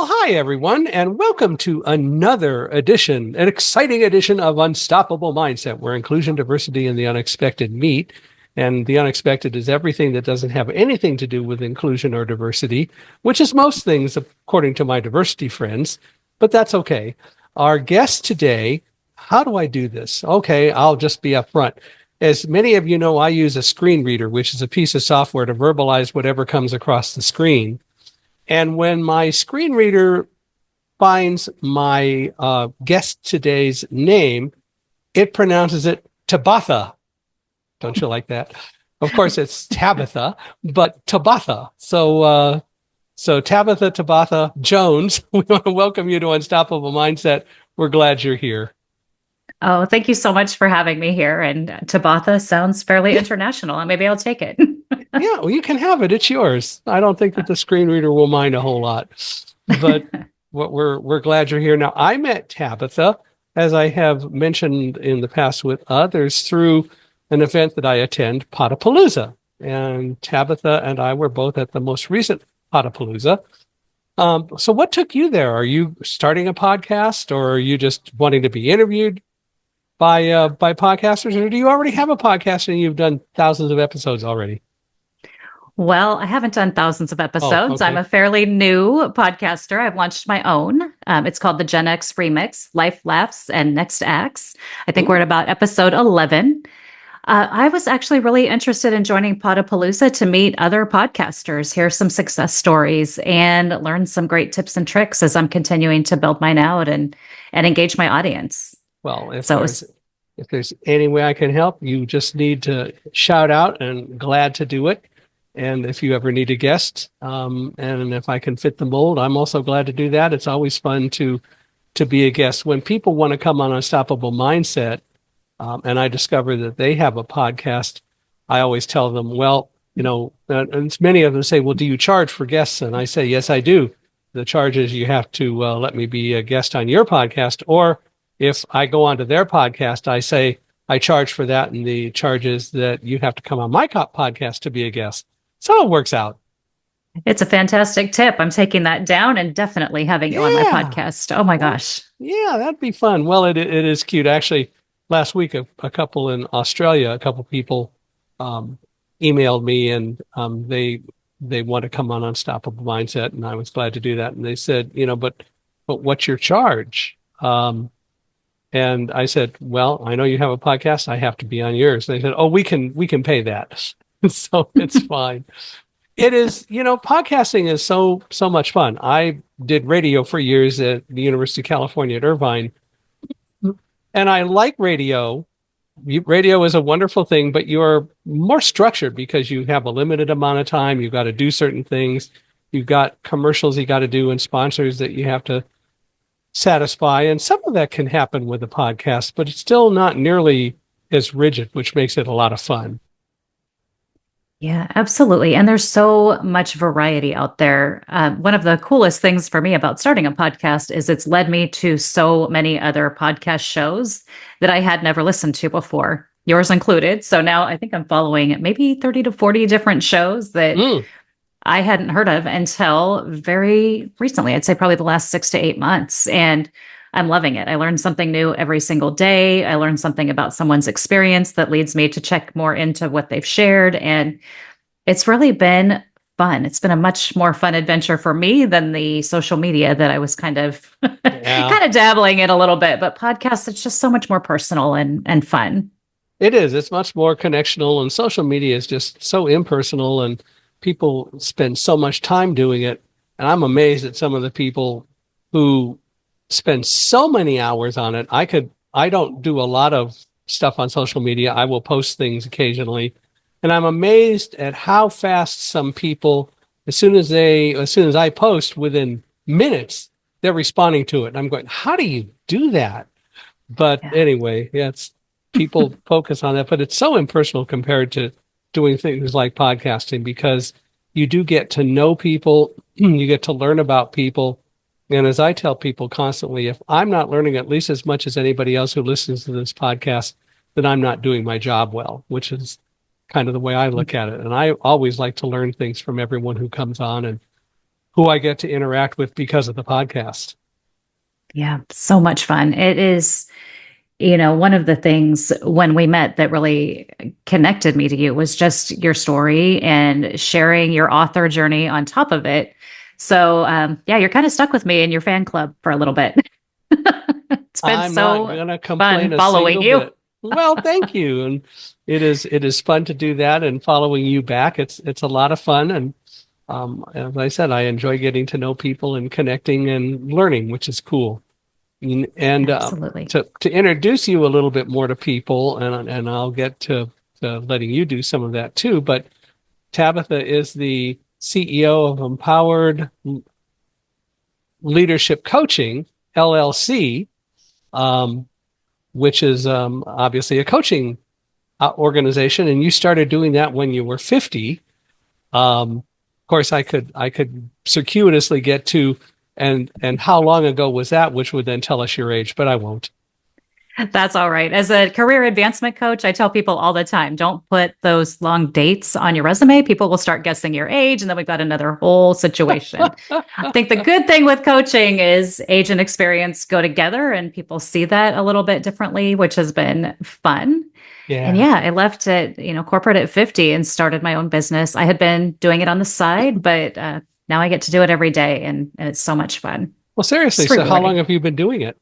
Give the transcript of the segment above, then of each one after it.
Well, hi, everyone, and welcome to another edition, an exciting edition of Unstoppable Mindset, where inclusion, diversity, and the unexpected meet. And the unexpected is everything that doesn't have anything to do with inclusion or diversity, which is most things, according to my diversity friends, but that's okay. Our guest today, how do I do this? Okay, I'll just be upfront. As many of you know, I use a screen reader, which is a piece of software to verbalize whatever comes across the screen. And when my screen reader finds my guest today's name, it pronounces it Tabatha. Don't you like that? Of course, it's Tabatha, but Tabatha. So Tabatha Jones, we want to welcome you to Unstoppable Mindset. We're glad you're here. Oh, thank you so much for having me here. And Tabatha sounds fairly international, and maybe I'll take it. Yeah, well, you can have it. It's yours. I don't think that the screen reader will mind a whole lot, but we're glad you're here. Now, I met Tabatha, as I have mentioned in the past with others, through an event that I attend, Potapalooza. And Tabatha and I were both at the most recent Potapalooza. So what took you there? Are you starting a podcast, or are you just wanting to be interviewed by podcasters, or do you already have a podcast and you've done thousands of episodes already? Well, I haven't done thousands of episodes. Okay. I'm a fairly new podcaster. I've launched my own. It's called the Gen X Remix, Life Laughs and Next Acts. I think we're at about episode 11. I was actually really interested in joining Potapalooza to meet other podcasters, hear some success stories, and learn some great tips and tricks as I'm continuing to build mine out and engage my audience. Well, if there's any way I can help, you just need to shout out, and glad to do it. And if you ever need a guest, and if I can fit the mold, I'm also glad to do that. It's always fun to be a guest. When people want to come on Unstoppable Mindset, and I discover that they have a podcast, I always tell them, well, and many of them say, well, do you charge for guests? And I say, yes, I do. The charge is you have to let me be a guest on your podcast, or if I go onto their podcast, I say I charge for that, and the charge is that you have to come on my podcast to be a guest. So it works out. It's a fantastic tip. I'm taking that down and definitely having you on my podcast. Oh my gosh. Yeah, that'd be fun. Well, it is cute. Actually, last week, a couple in Australia, a couple people emailed me, and they want to come on Unstoppable Mindset, and I was glad to do that. And they said, but what's your charge? And I said, well, I know you have a podcast. I have to be on yours. They said, oh, we can pay that. So it's fine. It is, podcasting is so much fun. I did radio for years at the University of California at Irvine, and I like radio. Radio is a wonderful thing, but you're more structured because you have a limited amount of time. You've got to do certain things. You've got commercials you got to do and sponsors that you have to satisfy. And some of that can happen with a podcast, but it's still not nearly as rigid, which makes it a lot of fun. Yeah, absolutely. And there's so much variety out there. One of the coolest things for me about starting a podcast is it's led me to so many other podcast shows that I had never listened to before, yours included. So now I think I'm following maybe 30 to 40 different shows that I hadn't heard of until very recently. I'd say probably the last 6 to 8 months. And I'm loving it. I learn something new every single day. I learn something about someone's experience that leads me to check more into what they've shared. And it's really been fun. It's been a much more fun adventure for me than the social media that I was kind of dabbling in a little bit. But podcasts, it's just so much more personal and fun. It is. It's much more connectional, and social media is just so impersonal, and people spend so much time doing it. And I'm amazed at some of the people who spend so many hours on it. I don't do a lot of stuff on social media. I will post things occasionally, and I'm amazed at how fast some people, as soon as I post, within minutes, they're responding to it. And I'm going, how do you do that? But anyway, it's people focus on that, but it's so impersonal compared to doing things like podcasting, because you do get to know people, you get to learn about people. And as I tell people constantly, if I'm not learning at least as much as anybody else who listens to this podcast, then I'm not doing my job well, which is kind of the way I look at it. And I always like to learn things from everyone who comes on. And who I get to interact with because of the podcast. Yeah, so much fun. It is, one of the things when we met that really connected me to you was just your story and sharing your author journey on top of it. So, yeah, you're kind of stuck with me in your fan club for a little bit. It's been I'm not so gonna complain fun a following single you. bit. Well, thank you. And it is fun to do that and following you back. It's a lot of fun. And as I said, I enjoy getting to know people and connecting and learning, which is cool. And Absolutely. to introduce you a little bit more to people, and I'll get to letting you do some of that too. But Tabitha is the CEO of Empowered Leadership Coaching LLC, um, which is obviously a coaching organization, and you started doing that when you were 50. Of course, I could circuitously get to and how long ago was that, which would then tell us your age, but I won't. That's all right. As a career advancement coach, I tell people all the time, don't put those long dates on your resume. People will start guessing your age, and then we've got another whole situation. I think the good thing with coaching is age and experience go together, and people see that a little bit differently, which has been fun. And Yeah. yeah, I left at, corporate at 50 and started my own business. I had been doing it on the side, but now I get to do it every day, and it's so much fun. Well, seriously, It's so how long rewarding. have you been doing it?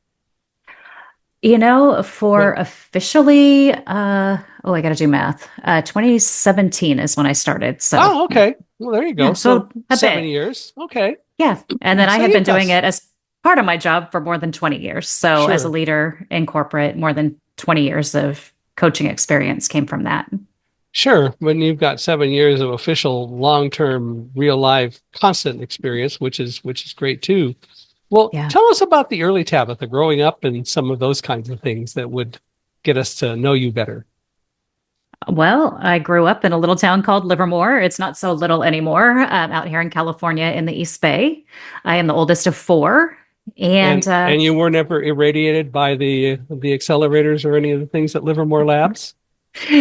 For When? officially, I got to do math. 2017 is when I started. So, Oh, okay. Well, there you go. yeah, So so a 7 years. bit. Okay. Yeah. And then I So have you've been got doing it as part of my job for more than 20 years. So, as a sure. leader in corporate, more than 20 years of coaching experience came from that. Sure, when you've got 7 years of official, long-term, real life, constant experience, which is great too. Well, Yeah. tell us about the early Tabitha, growing up and some of those kinds of things that would get us to know you better. Well, I grew up in a little town called Livermore. It's not so little anymore, out here in California in the East Bay. I am the oldest of four. And And you were never irradiated by the accelerators or any of the things at Livermore Labs?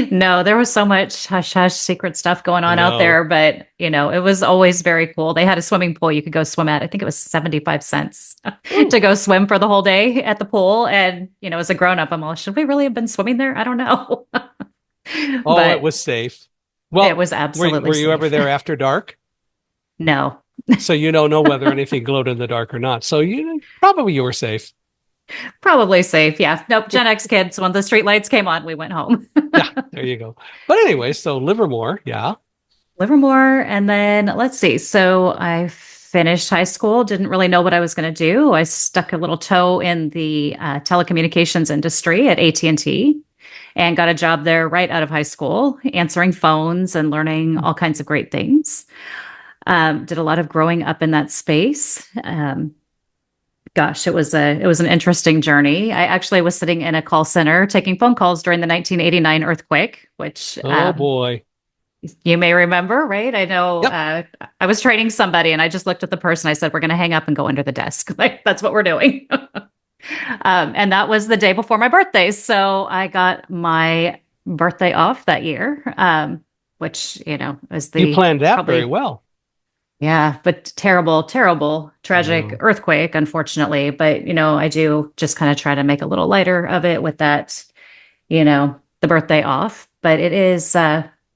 no, there was so much hush hush secret stuff going I on out know. there, but it was always very cool. They had a swimming pool you could go swim at. I think it was 75 cents Ooh. to go swim for the whole day at the pool. And, as a grown up, I'm all, should we really have been swimming there? I don't know. Oh, it But was safe. it Well, was were absolutely you ever safe. there after dark? No, So you don't know whether anything glowed in the dark or not. So you were safe. probably safe. Yeah. Nope. Gen X kids, when the street lights came on, we went home. Yeah, there you go. But anyway, so Livermore, yeah. Livermore. And then let's see. So I finished high school, didn't really know what I was going to do. I stuck a little toe in the telecommunications industry at AT&T and got a job there right out of high school, answering phones and learning all kinds of great things. Did a lot of growing up in that space. Gosh, it was an interesting journey. I actually was sitting in a call center taking phone calls during the 1989 earthquake, which Oh boy. you may remember, right? I know Yep. I was training somebody and I just looked at the person. I said, we're going to hang up and go under the desk. Like, that's what we're doing. And that was the day before my birthday. So I got my birthday off that year, which, was You the planned that very probably, well. yeah, but terrible, terrible, I tragic know. earthquake, unfortunately. But, I do just kind of try to make a little lighter of it with that, the birthday off. But it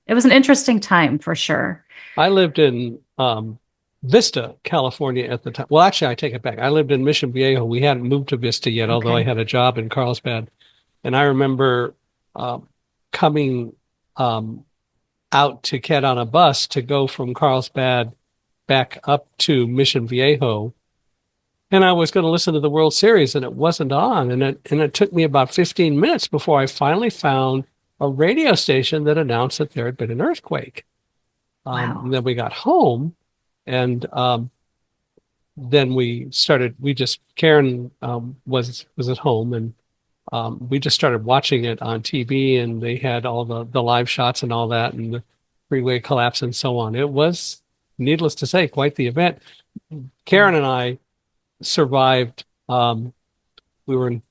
was an interesting time for sure. I lived in Vista, California at the time. Well, actually, I take it back. I lived in Mission Viejo. We hadn't moved to Vista yet, although I Okay. had a job in Carlsbad. And I remember coming um, out to get on a bus to go from Carlsbad back up to Mission Viejo. And I was going to listen to the World Series, and it wasn't on. And it took me about 15 minutes before I finally found a radio station that announced that there had been an earthquake. Wow. Then we got home, and then Karen was at home, and we just started watching it on TV, and they had all the live shots and all that, and the freeway collapse and so on. It was, needless to say, quite the event. Yeah. Karen and I survived. We were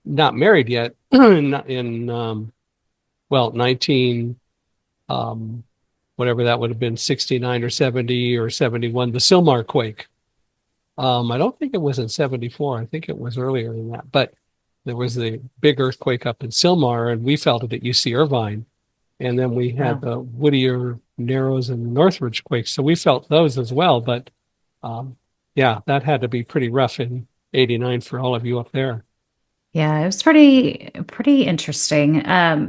not married yet in well 19 um, whatever that would have been, 69 or 70 or 71, the Silmar quake. I don't think it was in 74. I think it was earlier than that. But there was the big earthquake up in Silmar, and we felt it at UC Irvine. And then we had Wow. the Whittier, Narrows, and Northridge quakes. So we felt those as well. But um, yeah, that had to be pretty rough in 89 for all of you up there. Yeah, it was pretty interesting. From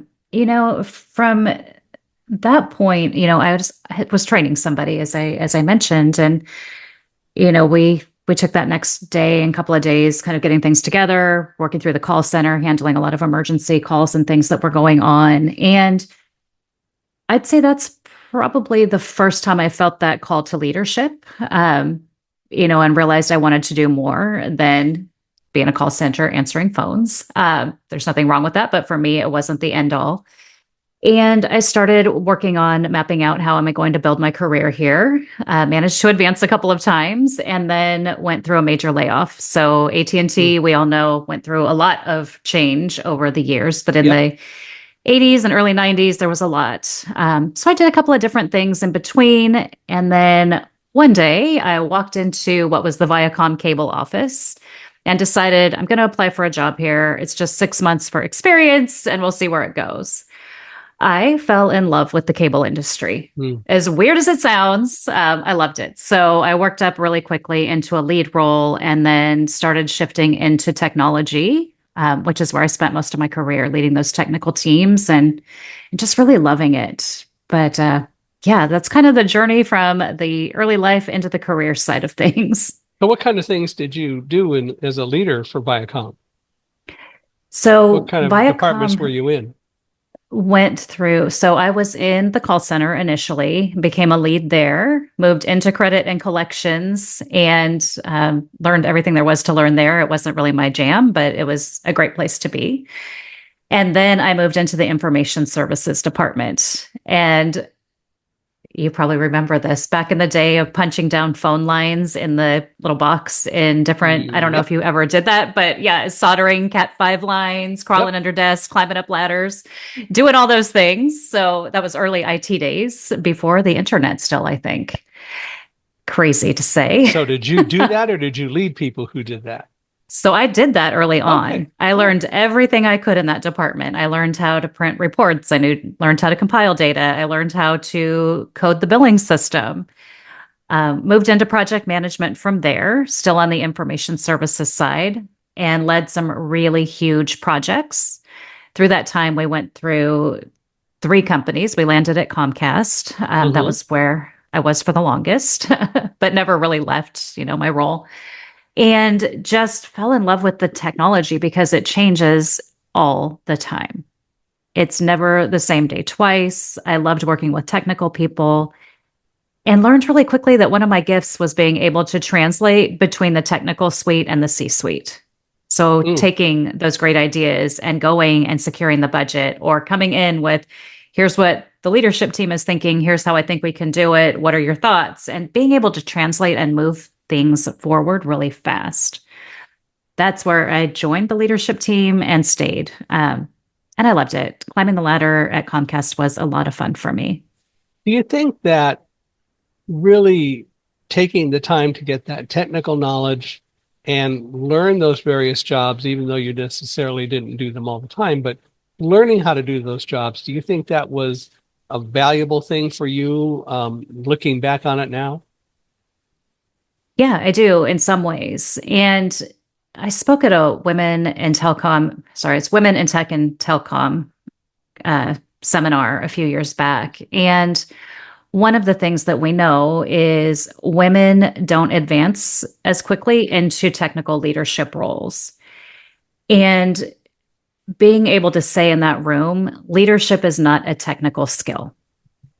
that point, I was training somebody as I mentioned, and we took that next day and couple of days kind of getting things together, working through the call center, handling a lot of emergency calls and things that were going on. And I'd say that's probably the first time I felt that call to leadership, and realized I wanted to do more than be in a call center answering phones. There's nothing wrong with that, but for me, it wasn't the end all. And I started working on mapping out how am I going to build my career here. Managed to advance a couple of times, and then went through a major layoff. So Mm. AT&T, we all know, went through a lot of change over the years, but in Yep. the 80s and early 90s, there was a lot. So I did a couple of different things in between. And then one day I walked into what was the Viacom cable office and decided I'm going to apply for a job here. It's just 6 months for experience and we'll see where it goes. I fell in love with the cable industry. Mm. As weird as it sounds, I loved it. So I worked up really quickly into a lead role and then started shifting into technology, which is where I spent most of my career leading those technical teams and just really loving it. But yeah, that's kind of the journey from the early life into the career side of things. So what kind of things did you do as a leader for Viacom? What So kind of departments were Viacom you in? went through. So I was in the call center initially, became a lead there, moved into credit and collections, and learned everything there was to learn there. It wasn't really my jam, but it was a great place to be. And then I moved into the information services department. And you probably remember this back in the day of punching down phone lines in the little box in different, I don't know if Yep. you ever did that, but yeah, soldering Cat5 lines, crawling Yep. under desks, climbing up ladders, doing all those things. So that was early IT days before the internet, still, I think. Crazy to say. So did you do that or did you lead people who did that? So I did that early Okay, on. I cool. learned everything I could in that department. I learned how to print reports. Learned how to compile data. I learned how to code the billing system. Moved into project management from there, still on the information services side, and led some really huge projects. Through that time, we went through three companies. We landed at Comcast. That Hmm. was where I was for the longest, but never really left, my role. And just fell in love with the technology because it changes all the time. It's never the same day twice. I loved working with technical people and learned really quickly that one of my gifts was being able to translate between the technical suite and the C suite. So Mm. taking those great ideas and going and securing the budget or coming in with, here's what the leadership team is thinking, here's how I think we can do it. What are your thoughts? And being able to translate and move things forward really fast. That's where I joined the leadership team and stayed. And I loved it. Climbing the ladder at Comcast was a lot of fun for me. Do you think that really taking the time to get that technical knowledge and learn those various jobs, even though you necessarily didn't do them all the time, but learning how to do those jobs, do you think that was a valuable thing for you, looking back on it now? Yeah, I do in some ways. And I spoke at a it's Women in Tech and Telecom seminar a few years back. And one of the things that we know is women don't advance as quickly into technical leadership roles. And being able to say in that room, leadership is not a technical skill.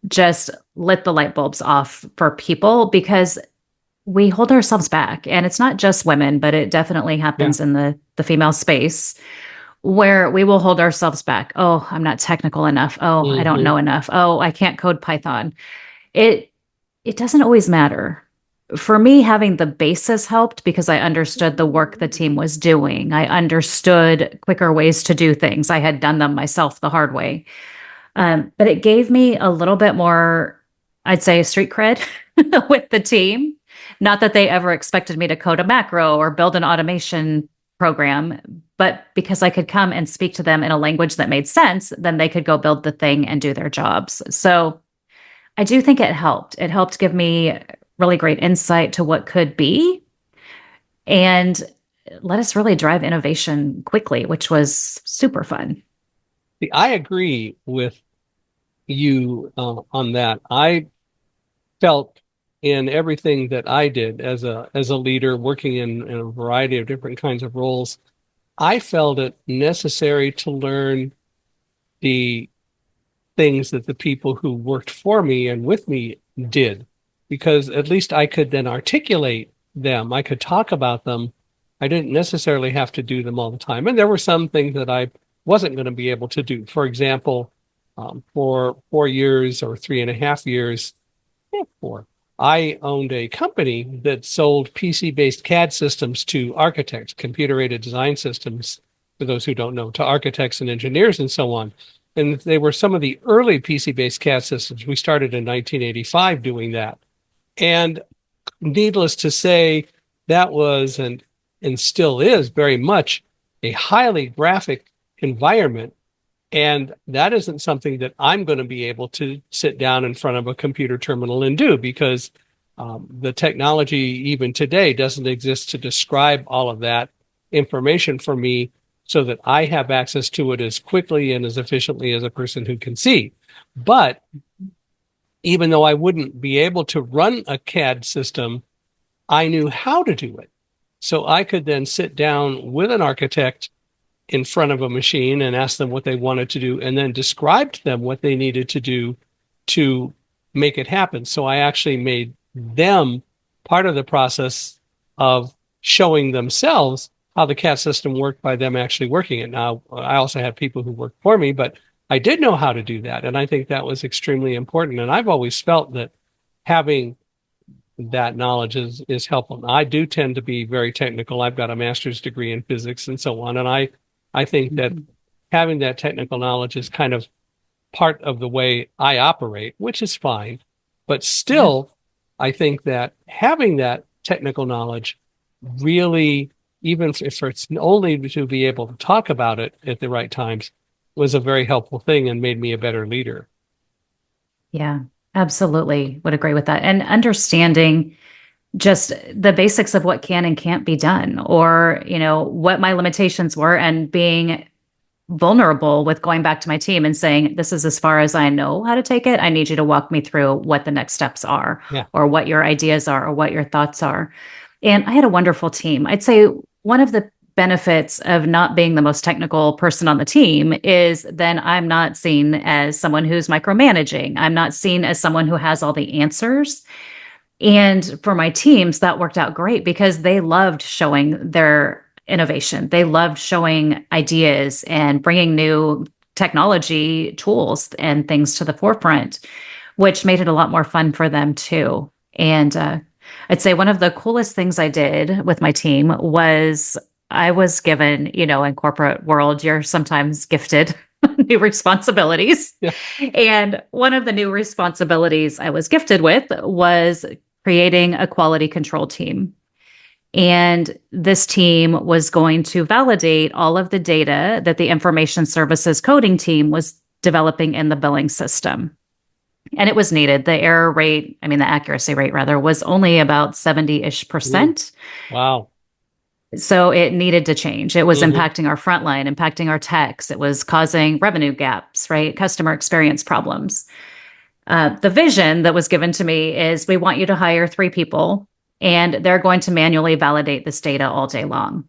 Just lit the light bulbs off for people because we hold ourselves back. And it's not just women, but it definitely Yeah. happens in the female space where we will hold ourselves back. Oh, I'm not technical enough. Oh, I don't Hmm. know enough. Oh, I can't code Python. It it doesn't always matter. For me, having the basis helped because I understood the work the team was doing. I understood quicker ways to do things. I had done them myself the hard way. But it gave me a little bit more. I'd say, street cred with the team. Not that they ever expected me to code a macro or build an automation program, but because I could come and speak to them in a language that made sense, then they could go build the thing and do their jobs. So I do think it helped. It helped give me really great insight to what could be and let us really drive innovation quickly, which was super fun. See, I agree with you on that. I felt in everything that I did as a leader, working in a variety of different kinds of roles, I felt it necessary to learn the things that the people who worked for me and with me did, because at least I could then articulate them. I could talk about them. I didn't necessarily have to do them all the time. And there were some things that I wasn't going to be able to do. For example, for 4 years or 3.5 years, four, I owned a company that sold PC-based CAD systems to architects, computer-aided design systems, for those who don't know, to architects and engineers and so on. And they were some of the early PC-based CAD systems. We started in 1985 doing that. And needless to say, that was and still is very much a highly graphic environment. And that isn't something that I'm going to be able to sit down in front of a computer terminal and do, because the technology even today doesn't exist to describe all of that information for me so that I have access to it as quickly and as efficiently as a person who can see. But even though I wouldn't be able to run a CAD system, I knew how to do it. So I could then sit down with an architect in front of a machine and ask them what they wanted to do, and then describe to them what they needed to do to make it happen. So I actually made them part of the process of showing themselves how the CAD system worked by them actually working it. Now, I also had people who worked for me, but I did know how to do that. And I think that was extremely important. And I've always felt that having that knowledge is helpful. Now, I do tend to be very technical. I've got a master's degree in physics and so on. And I think that having that technical knowledge is kind of part of the way I operate, which is fine. But Yeah. still, I think that having that technical knowledge really, even if it's only to be able to talk about it at the right times, was a very helpful thing and made me a better leader. Yeah, absolutely. Would agree with that. And understanding just the basics of what can and can't be done, or, what my limitations were, and being vulnerable with going back to my team and saying, this is as far as I know how to take it. I need you to walk me through what the next steps are, Yeah. or what your ideas are, or what your thoughts are. And I had a wonderful team. I'd say one of the benefits of not being the most technical person on the team is then I'm not seen as someone who's micromanaging. I'm not seen as someone who has all the answers. And for my teams, that worked out great because they loved showing their innovation. They loved showing ideas and bringing new technology tools and things to the forefront, which made it a lot more fun for them too. And I'd say one of the coolest things I did with my team was I was given, in corporate world, you're sometimes gifted new responsibilities. Yeah. And one of the new responsibilities I was gifted with was creating a quality control team. And this team was going to validate all of the data that the information services coding team was developing in the billing system. And it was needed. The error rate, the accuracy rate rather, was only about 70-ish Ooh, percent. wow. So it needed to change. It was Hmm. impacting our frontline, impacting our techs. It was causing revenue gaps, right? Customer experience problems. The vision that was given to me is we want you to hire 3 people and they're going to manually validate this data all day long.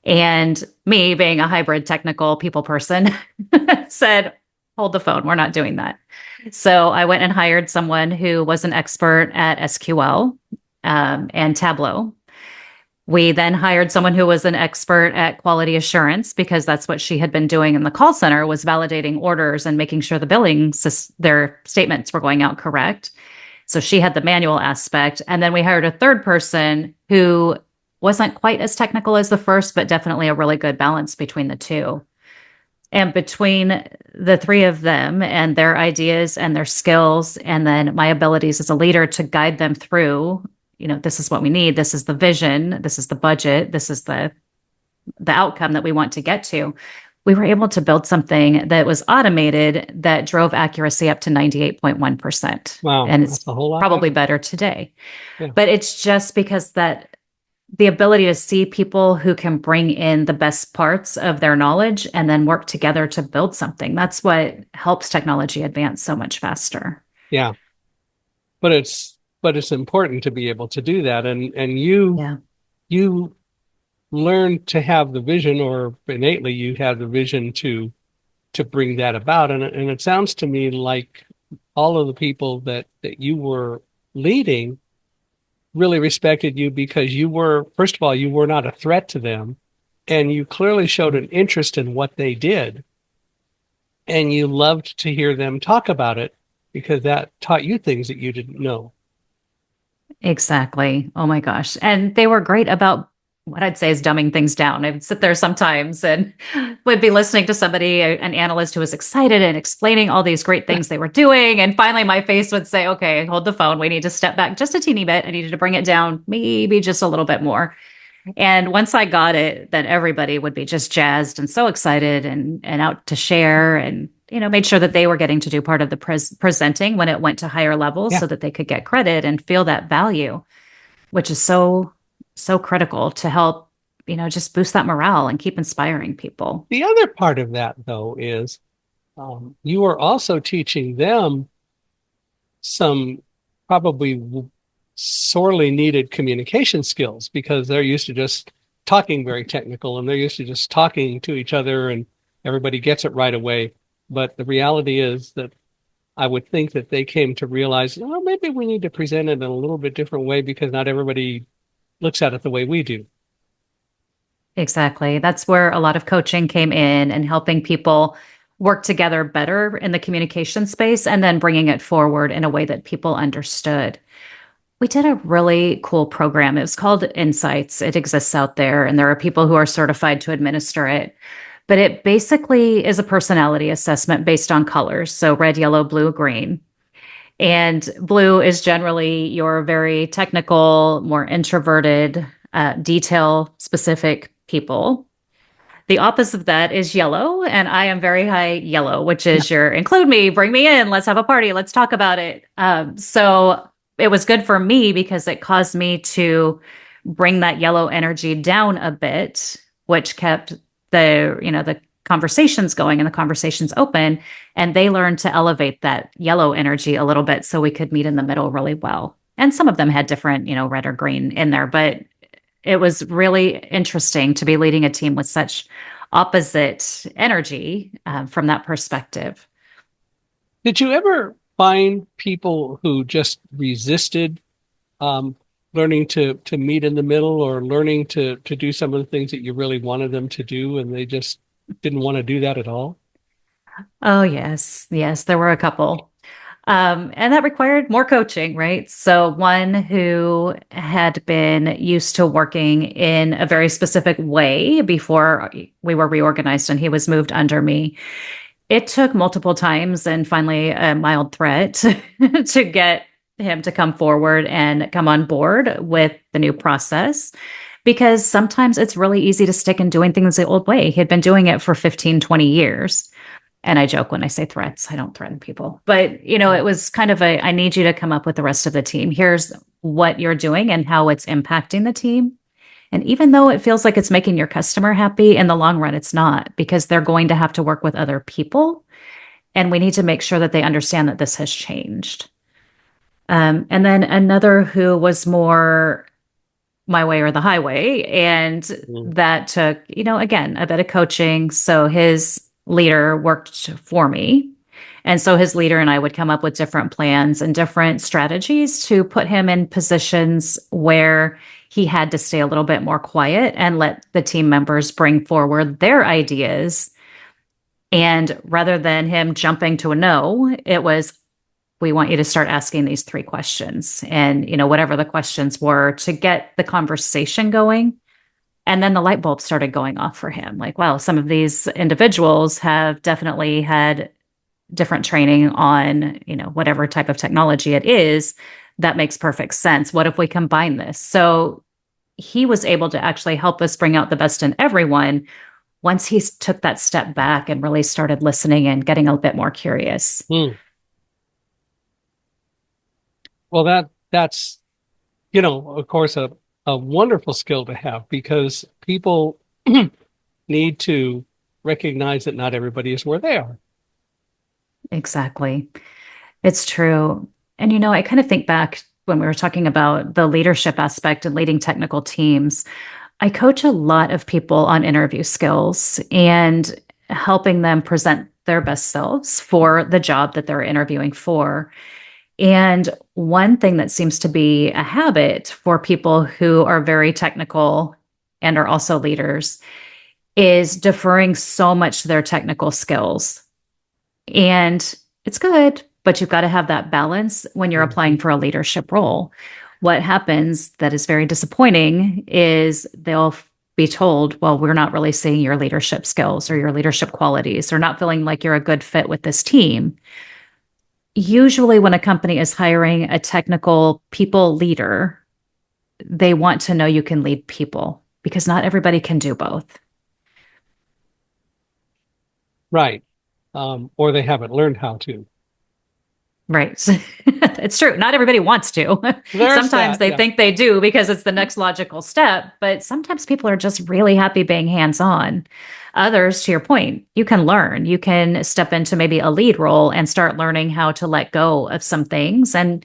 And me, being a hybrid technical people person, said, hold the phone. We're not doing that. So I went and hired someone who was an expert at SQL and Tableau. We then hired someone who was an expert at quality assurance because that's what she had been doing in the call center, was validating orders and making sure the their statements were going out correct. So she had the manual aspect. And then we hired a third person who wasn't quite as technical as the first, but definitely a really good balance between the two. And between the three of them and their ideas and their skills, and then my abilities as a leader to guide them through, this is what we need, this is the vision, this is the budget, this is the outcome that we want to get to. We were able to build something that was automated that drove accuracy up to 98.1%. Wow, And that's it's a whole lot probably better. better today. Yeah. But it's just because that the ability to see people who can bring in the best parts of their knowledge and then work together to build something. That's what helps technology advance so much faster. Yeah. But it's important to be able to do that. And you learn to have the vision, or innately you have the vision to bring that about. And it sounds to me like all of the people that you were leading really respected you because you were, first of all, you were not a threat to them, and you clearly showed an interest in what they did, and you loved to hear them talk about it because that taught you things that you didn't know. Exactly. Oh my gosh. And they were great about what I'd say is dumbing things down. I would sit there sometimes and would be listening to somebody, an analyst who was excited and explaining all these great things they were doing. And finally, my face would say, okay, hold the phone. We need to step back just a teeny bit. I needed to bring it down maybe just a little bit more. And once I got it, then everybody would be just jazzed and so excited and out to share and made sure that they were getting to do part of the presenting when it went to higher levels Yeah. so that they could get credit and feel that value, which is so critical to help just boost that morale and keep inspiring people. The other part of that, though, is you are also teaching them some probably sorely needed communication skills because they're used to just talking very technical, and they're used to just talking to each other and everybody gets it right away. But the reality is that I would think that they came to realize, oh, maybe we need to present it in a little bit different way because not everybody looks at it the way we do. Exactly. That's where a lot of coaching came in and helping people work together better in the communication space and then bringing it forward in a way that people understood. We did a really cool program. It was called Insights. It exists out there, and there are people who are certified to administer it. But it basically is a personality assessment based on colors. So red, yellow, blue, green. And blue is generally your very technical, more introverted, detail specific people. The opposite of that is yellow, and I am very high yellow, which Yeah. is your include me, bring me in, let's have a party, let's talk about it. So it was good for me because it caused me to bring that yellow energy down a bit, which kept the conversations going and the conversations open, and they learned to elevate that yellow energy a little bit so we could meet in the middle really well. And some of them had different, red or green in there, but it was really interesting to be leading a team with such opposite energy from that perspective. Did you ever find people who just resisted um, learning to meet in the middle or learning to do some of the things that you really wanted them to do, and they just didn't want to do that at all? Oh, yes. Yes, there were a couple. And that required more coaching, right? So, one who had been used to working in a very specific way before we were reorganized and he was moved under me. It took multiple times and finally a mild threat to get him to come forward and come on board with the new process because sometimes it's really easy to stick in doing things the old way. He had been doing it for 15, 20 years. And I joke when I say threats, I don't threaten people. But, it was kind of I need you to come up with the rest of the team. Here's what you're doing and how it's impacting the team. And even though it feels like it's making your customer happy, in the long run, it's not because they're going to have to work with other people. And we need to make sure that they understand that this has changed. And then another who was more my way or the highway. And Mm. that took, again, a bit of coaching. So his leader worked for me. And so his leader and I would come up with different plans and different strategies to put him in positions where he had to stay a little bit more quiet and let the team members bring forward their ideas. And rather than him jumping to a no, it was, we want you to start asking these three questions. And, whatever the questions were to get the conversation going And then the light bulb started going off for him. Like, wow, some of these individuals have definitely had different training on, whatever type of technology it is. That makes perfect sense. What if we combine this? So he was able to actually help us bring out the best in everyone once he took that step back and really started listening and getting a bit more curious. Hmm. Well, that's, of course, a wonderful skill to have because people need to recognize that not everybody is where they are. Exactly. It's true. And, I kind of think back when we were talking about the leadership aspect and leading technical teams. I coach a lot of people on interview skills and helping them present their best selves for the job that they're interviewing for. And one thing that seems to be a habit for people who are very technical and are also leaders is deferring so much to their technical skills. And it's good, but you've got to have that balance when you're applying Mhm. for a leadership role. What happens that is very disappointing is they'll be told, well, we're not really seeing your leadership skills or your leadership qualities, or not feeling like you're a good fit with this team. Usually, when a company is hiring a technical people leader, they want to know you can lead people because not everybody can do both. Right. Or they haven't learned how to. Right. It's true. Not everybody wants to. There's Sometimes that. they Yeah. think they do because it's the next logical step, but sometimes people are just really happy being hands on. Others, to your point, you can learn. You can step into maybe a lead role and start learning how to let go of some things and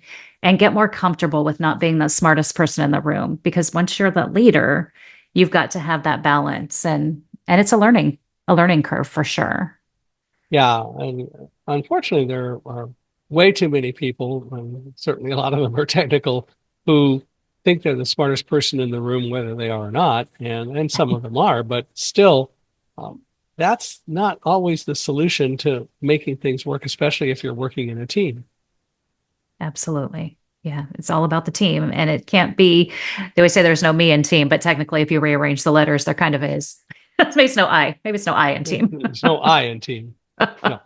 get more comfortable with not being the smartest person in the room because once you're the leader, you've got to have that balance and it's a learning curve for sure. Yeah. And unfortunately, there are way too many people, and certainly a lot of them are technical, who think they're the smartest person in the room, whether they are or not. And some of them are, but still, um, that's not always the solution to making things work, especially if you're working in a team. Absolutely. Yeah, it's all about the team. And it can't be, they always say there's no me in team, but technically, if you rearrange the letters, there kind of is. Maybe it's no I. Maybe it's no I in team. There's no I in team. No,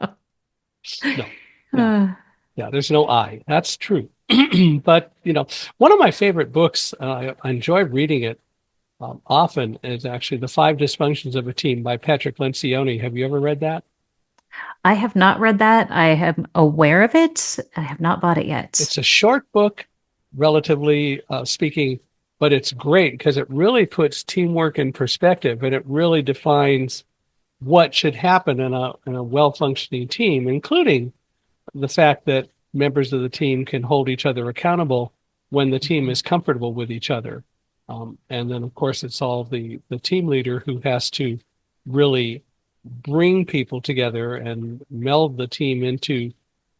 no. Yeah. Yeah, there's no I. That's true. But, one of my favorite books, I enjoy reading it often, is actually The Five Dysfunctions of a Team by Patrick Lencioni. Have you ever read that? I have not read that. I am aware of it. I have not bought it yet. It's a short book, relatively speaking, but it's great because it really puts teamwork in perspective and it really defines what should happen in a well-functioning team, including the fact that members of the team can hold each other accountable when the team is comfortable with each other. And then, of course, it's all the team leader who has to really bring people together and meld the team into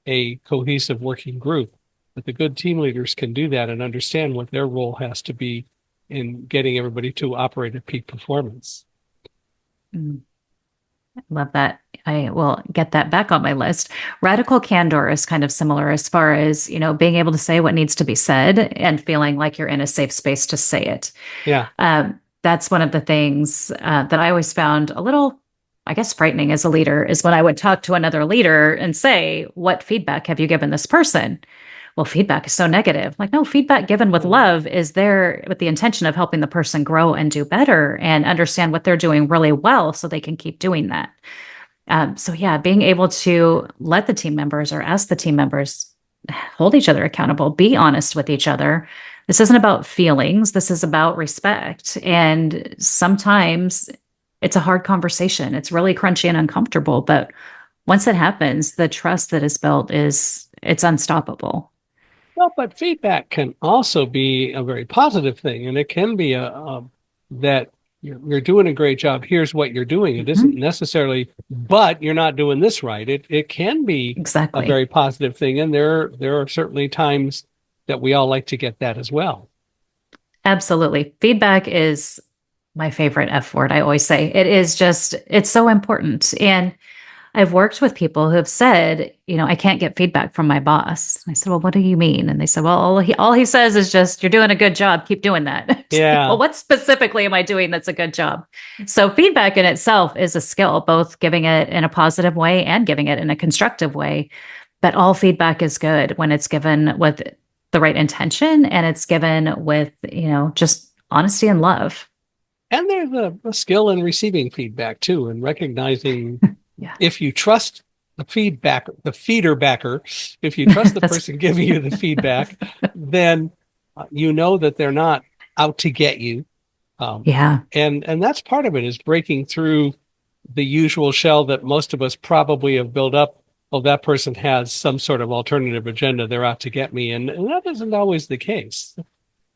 a cohesive working group. But the good team leaders can do that and understand what their role has to be in getting everybody to operate at peak performance. Mm. Love that. I will get that back on my list. Radical candor is kind of similar as far as, being able to say what needs to be said and feeling like you're in a safe space to say it. Yeah. That's one of the things that I always found a little, I guess, frightening as a leader is when I would talk to another leader and say, what feedback have you given this person? Well, feedback is so negative. Like, no, feedback given with Mhm. love is there with the intention of helping the person grow and do better and understand what they're doing really well so they can keep doing that. So, yeah, being able to let the team members or ask the team members hold each other accountable, be honest with each other. This isn't about feelings, this is about respect. And sometimes it's a hard conversation. It's really crunchy and uncomfortable, but once it happens, the trust that is built it's unstoppable. Well, but feedback can also be a very positive thing, and it can be that you're doing a great job. Here's what you're doing. It isn't Mhm. necessarily, but you're not doing this right. It can be a Exactly. very positive thing, and there are certainly times that we all like to get that as well. Absolutely. Feedback is my favorite F word. I always say it is just, it's so important. And I've worked with people who have said, I can't get feedback from my boss. And I said, well, what do you mean? And they said, well, all he says is just, you're doing a good job. Keep doing that. It's like, well, Yeah. what specifically am I doing that's a good job? So feedback in itself is a skill, both giving it in a positive way and giving it in a constructive way. But all feedback is good when it's given with the right intention and it's given with, just honesty and love. And there's a skill in receiving feedback too, and recognizing Yeah. if you trust the feedback, the feeder backer, if you trust the That's person giving you the feedback, then you know that they're not out to get you. Um, yeah. and that's part of it is breaking through the usual shell that most of us probably have built up. Oh, that person has some sort of alternative agenda. They're out to get me. And that isn't always the case.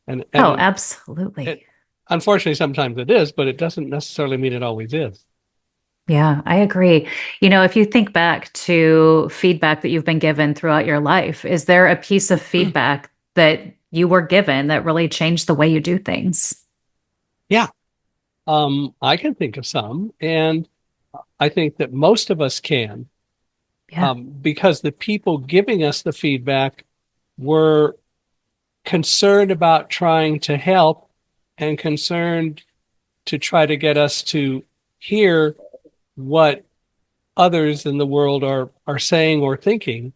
And Oh, it absolutely. unfortunately, sometimes it is, but it doesn't necessarily mean it always is. Yeah, I agree. If you think back to feedback that you've been given throughout your life, is there a piece of feedback that you were given that really changed the way you do things? Yeah, I can think of some, and I think that most of us can, Yeah. because the people giving us the feedback were concerned about trying to help and concerned to try to get us to hear what others in the world are saying or thinking.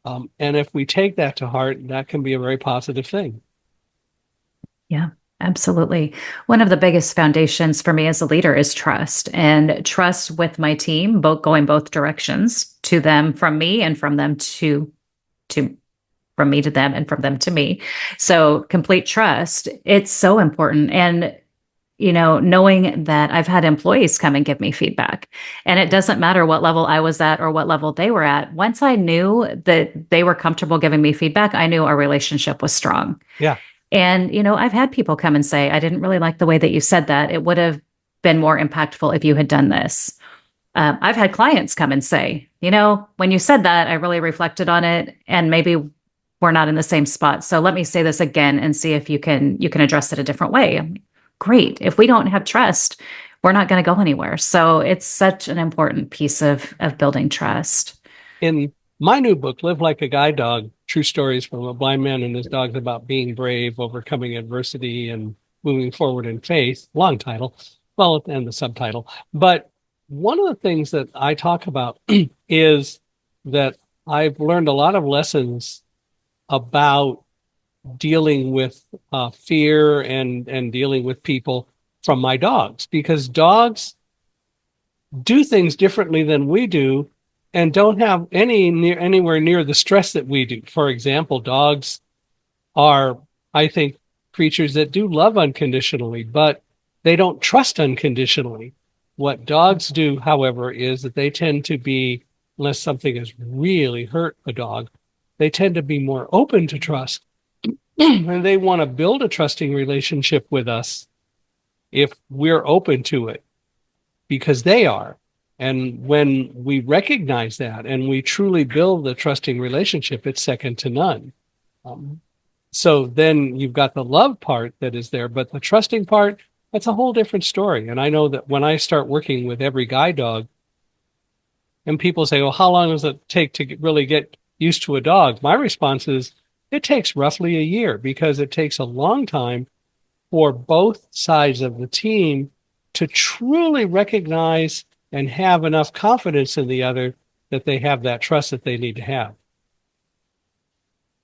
And if we take that to heart, that can be a very positive thing. Yeah, absolutely. One of the biggest foundations for me as a leader is trust and trust with my team, both going both directions to them from me and from them to from me to them and from them to me. So complete trust. It's so important. And knowing that I've had employees come and give me feedback. And it doesn't matter what level I was at or what level they were at. Once I knew that they were comfortable giving me feedback, I knew our relationship was strong. Yeah. And, I've had people come and say, I didn't really like the way that you said that. It would have been more impactful if you had done this. I've had clients come and say, when you said that, I really reflected on it and maybe we're not in the same spot. So let me say this again and see if you can address it a different way. Great. If we don't have trust, we're not going to go anywhere. So it's such an important piece of building trust. In my new book, Live Like a Guide Dog, True Stories from a Blind Man and His Dogs about being brave, overcoming adversity, and moving forward in faith, long title, well, and the subtitle. But one of the things that I talk about is that I've learned a lot of lessons about dealing with fear and dealing with people from my dogs, because dogs do things differently than we do and don't have anywhere near the stress that we do. For example, dogs are, I think, creatures that do love unconditionally, but they don't trust unconditionally. What dogs do, however, is that they tend to be, unless something has really hurt a dog, they tend to be more open to trust. And they want to build a trusting relationship with us if we're open to it, because they are. And when we recognize that and we truly build the trusting relationship, it's second to none. Um, so then you've got the love part that is there, but the trusting part, that's a whole different story. And I know that when I start working with every guide dog, and people say, well, how long does it take to really get used to a dog? My response is, it takes roughly a year, because it takes a long time for both sides of the team to truly recognize and have enough confidence in the other that they have that trust that they need to have.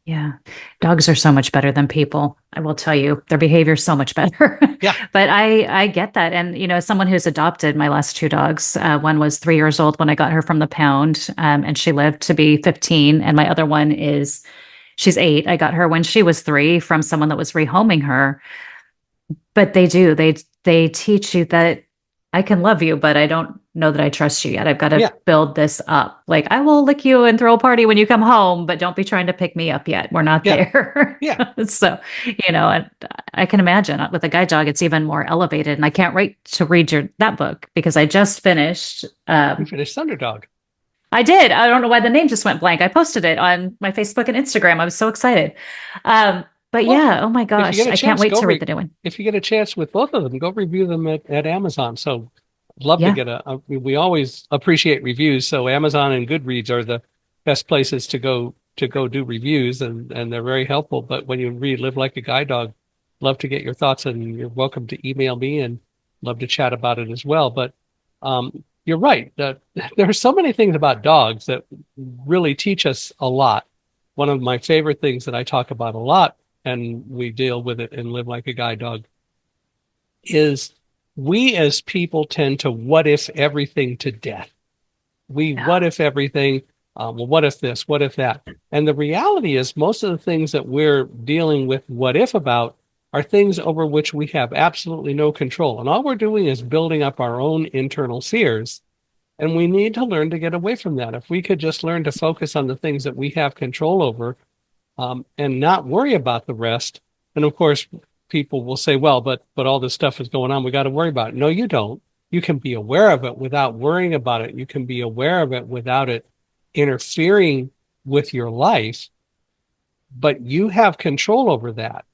Yeah. Dogs are so much better than people. I will tell you, their behavior is so much better. Yeah. But I get that. And, as someone who's adopted my last two dogs, one was 3 years old when I got her from the pound, and she lived to be 15. And my other one she's 8. I got her when she was 3 from someone that was rehoming her. But they teach you that I can love you, but I don't know that I trust you yet. I've got to Yeah. build this up. Like, I will lick you and throw a party when you come home, but don't be trying to pick me up yet. We're not Yeah. there. Yeah. So, and I can imagine with a guide dog, it's even more elevated. And I can't wait to read that book because I just finished. We finished Thunderdog. I did. I don't know why the name just went blank. I posted it on my Facebook and Instagram. I was so excited. But Well, yeah, oh my if you gosh, get a I can't chance, wait to read the new one. if you get a chance with both of them, go review them at Amazon. So love to Yeah. get we always appreciate reviews. So Amazon and Goodreads are the best places to go do reviews, and they're very helpful. But when you read Live Like a Guide Dog, love to get your thoughts, and you're welcome to email me and love to chat about it as well. But you're right. There are so many things about dogs that really teach us a lot. One of my favorite things that I talk about a lot, and we deal with it in Live Like a Guide Dog, is we as people tend to what if everything to death. We Yeah. what if everything, well, what if this, what if that? And the reality is, most of the things that we're dealing with what if about are things over which we have absolutely no control. And all we're doing is building up our own internal fears. And we need to learn to get away from that. If we could just learn to focus on the things that we have control over, and not worry about the rest. And of course, people will say, "Well, but all this stuff is going on. We got to worry about it." No, you don't. You can be aware of it without worrying about it. You can be aware of it without it interfering with your life, but you have control over that.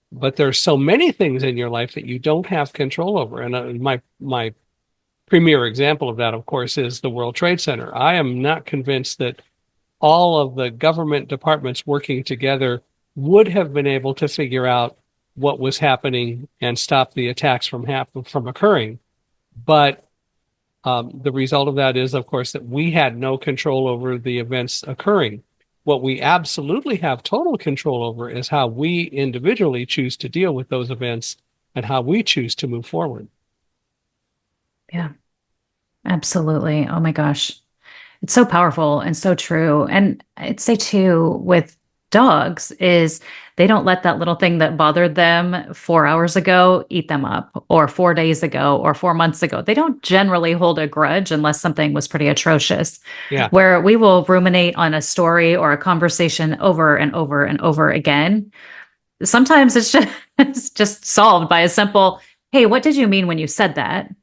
But there's so many things in your life that you don't have control over. And my premier example of that, of course, is the World Trade Center. I am not convinced that all of the government departments working together would have been able to figure out what was happening and stop the attacks from occurring. But the result of that is, of course, that we had no control over the events occurring. What we absolutely have total control over is how we individually choose to deal with those events and how we choose to move forward. Yeah. Absolutely. Oh my gosh. It's so powerful and so true. And I'd say too, with dogs, is they don't let that little thing that bothered them 4 hours ago eat them up, or 4 days ago, or 4 months ago. They don't generally hold a grudge unless something was pretty atrocious, Yeah. where we will ruminate on a story or a conversation over and over and over again. Sometimes it's just, it's just solved by a simple, hey, what did you mean when you said that?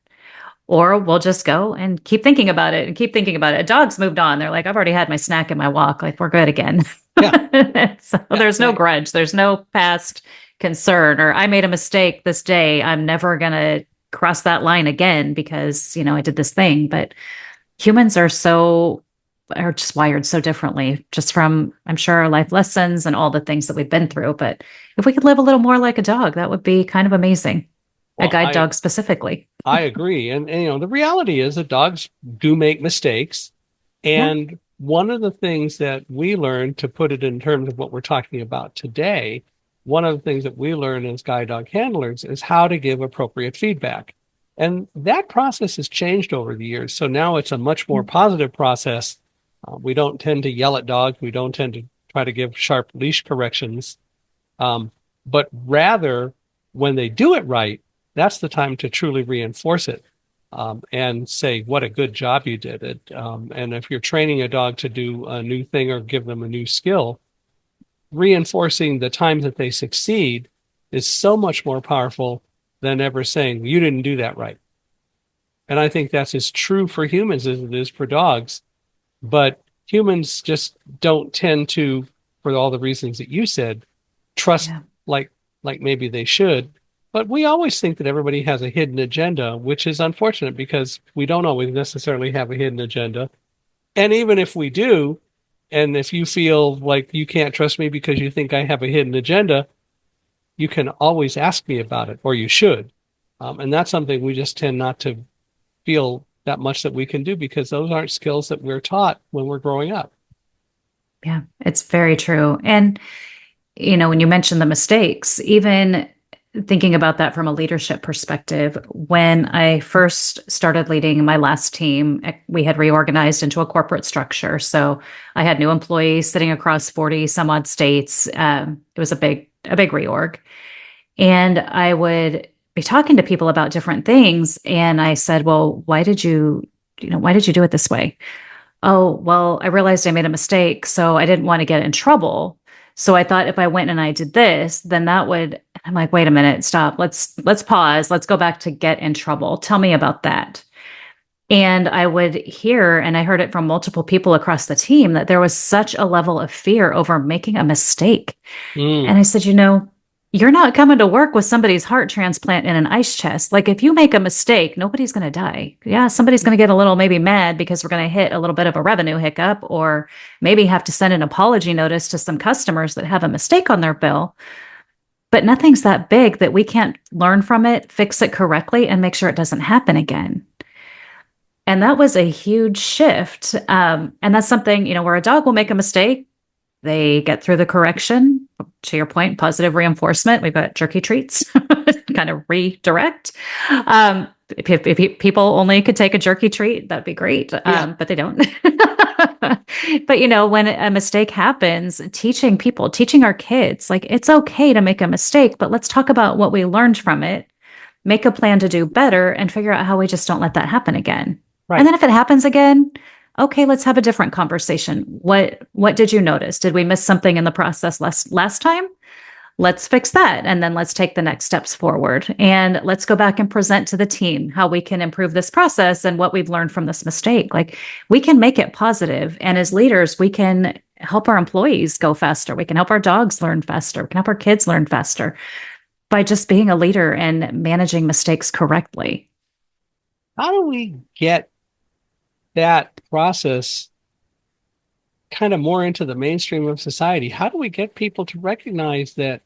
Or we'll just go and keep thinking about it and keep thinking about it. A dog's moved on. They're like, I've already had my snack and my walk. Like, we're good again. Yeah. So Yeah. there's no grudge. There's no past concern, or I made a mistake this day. I'm never going to cross that line again because, I did this thing. But humans are just wired so differently, just from, I'm sure, our life lessons and all the things that we've been through. But if we could live a little more like a dog, that would be kind of amazing. A Well, guide dog specifically. I agree. And the reality is that dogs do make mistakes. Yeah. And one of the things that we learn, to put it in terms of what we're talking about today, one of the things that we learn as guide dog handlers is how to give appropriate feedback. And that process has changed over the years. So now it's a much more positive process. We don't tend to yell at dogs. We don't tend to try to give sharp leash corrections. Um, but rather, when they do it right, that's the time to truly reinforce it, and say, what a good job you did it. And if you're training a dog to do a new thing or give them a new skill, reinforcing the times that they succeed is so much more powerful than ever saying, you didn't do that right. And I think that's as true for humans as it is for dogs. But humans just don't tend to, for all the reasons that you said, trust Yeah. like maybe they should. But we always think that everybody has a hidden agenda, which is unfortunate because we don't always necessarily have a hidden agenda. And even if we do, and if you feel like you can't trust me because you think I have a hidden agenda, you can always ask me about it, or you should. And that's something we just tend not to feel that much that we can do, because those aren't skills that we're taught when we're growing up. Yeah, it's very true. And, when you mention the mistakes, even thinking about that from a leadership perspective, when I first started leading my last team, we had reorganized into a corporate structure. So I had new employees sitting across 40 some odd states. It was a big reorg. And I would be talking to people about different things. And I said, well, why did you do it this way? Oh, well, I realized I made a mistake, so I didn't want to get in trouble. So I thought if I went and I did this, then that would, I'm like, wait a minute, stop. Let's pause. Let's go back to get in trouble. Tell me about that. And I would hear, and I heard it from multiple people across the team, that there was such a level of fear over making a mistake. Mm, And I said, you're not coming to work with somebody's heart transplant in an ice chest. Like if you make a mistake, nobody's going to die. Yeah, somebody's going to get a little maybe mad because we're going to hit a little bit of a revenue hiccup or maybe have to send an apology notice to some customers that have a mistake on their bill. But nothing's that big that we can't learn from it, fix it correctly, and make sure it doesn't happen again. And that was a huge shift. And that's something, where a dog will make a mistake, they get through the correction. To your point, positive reinforcement. We've got jerky treats, kind of redirect. If people only could take a jerky treat, that'd be great. Yeah. But they don't. But when a mistake happens, teaching our kids, like it's okay to make a mistake, but let's talk about what we learned from it, make a plan to do better, and figure out how we just don't let that happen again. And Right. then if it happens again, okay, let's have a different conversation. What did you notice? Did we miss something in the process last time? Let's fix that. And then let's take the next steps forward. And let's go back and present to the team how we can improve this process and what we've learned from this mistake. Like we can make it positive. And as leaders, we can help our employees go faster. We can help our dogs learn faster. We can help our kids learn faster by just being a leader and managing mistakes correctly. How do we get that process kind of more into the mainstream of society? How do we get people to recognize that